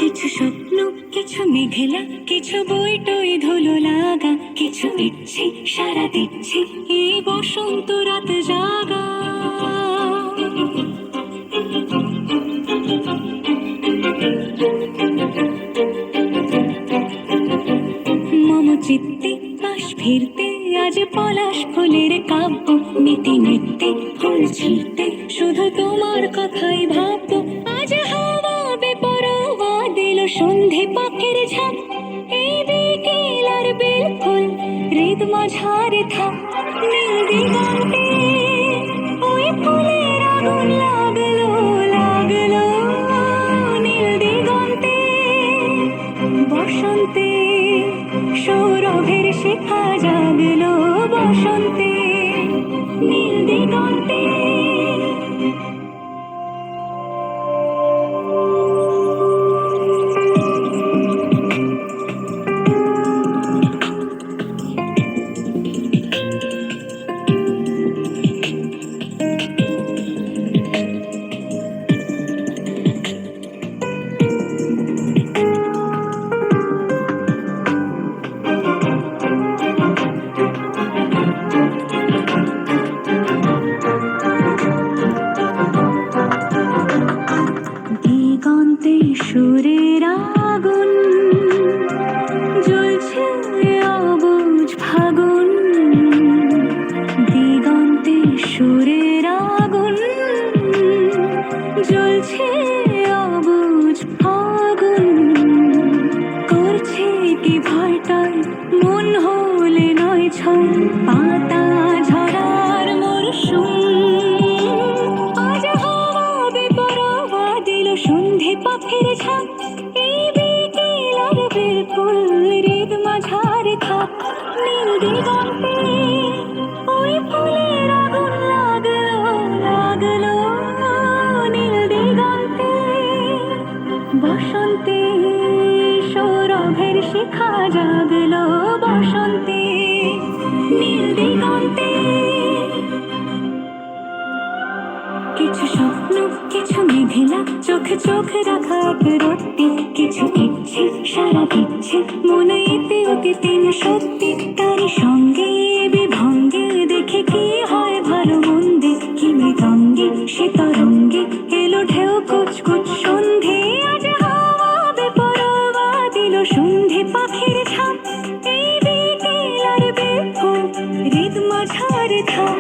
কিছু স্বপ্ন, কিছু মেঘলা, কিছু বই টই ধুলো লাগা, কিছু ইচ্ছে সারা দিচ্ছে এই বসন্ত রাত জাগা। মম চিত্তে পাশ ফিরতে আজ পলাশ ফুলের কাব্য, নিতে নিতে ফুল ছিঁড়তে শুধু তোমার কথাই ভাববো। আজ হাওয়া বেপরোয়া দিল সন্ধে পাখির ঝাঁক, এই বিকেল আর বিলকুল হৃদ মাঝারে থাক। নীল দিগন্তে ওই ফুলের আগুন লাগলো লাগলো, নীল দিগন্তে বসন্তে সৌরভের শিখা জাগলো, বসন্তে নীল দিগন্তে। দিগন্তে সুরের আগুন জ্বলছে অবুঝ ফাগুন, দিগন্তে সুরের আগুন জ্বলছে অবুঝ ফাগুন। করছে কি ভয়টাই মন হলে নয় ছয়, পাতা ঝরার মরশুম। আজ হাওয়া বেপরোয়া দিল সন্ধে পাখির ঝাঁক, এই বিকেল আর বিলকুল হৃদ মাঝারে থাক। নীল দিগন্তে ওই ফুলের আগুন লাগলো লাগলো, নীল দিগন্তে বসন্তে সৌরভের শিখা জাগলো, বসন্তে নীল দিগন্তে। কিছু স্বপ্ন, কিছু মেঘলা, চোখে চোখ রাখা এক রত্তি, কিছু ইচ্ছে সারা দিচ্ছে মনে এতে ওতে তিন সত্যি। তারই সঙ্গে বিভঙ্গে দেখে কি হয় ভালো মন্দে, কি মৃদঙ্গে সে তরঙ্গে এলো ঢেউ কুচকুচ সন্ধে। আজ হাওয়া বেপরোয়া দিল সন্ধে পাখির ঝাঁক, এই বিকেল আর বিলকুল হৃদ মাঝারে থাক।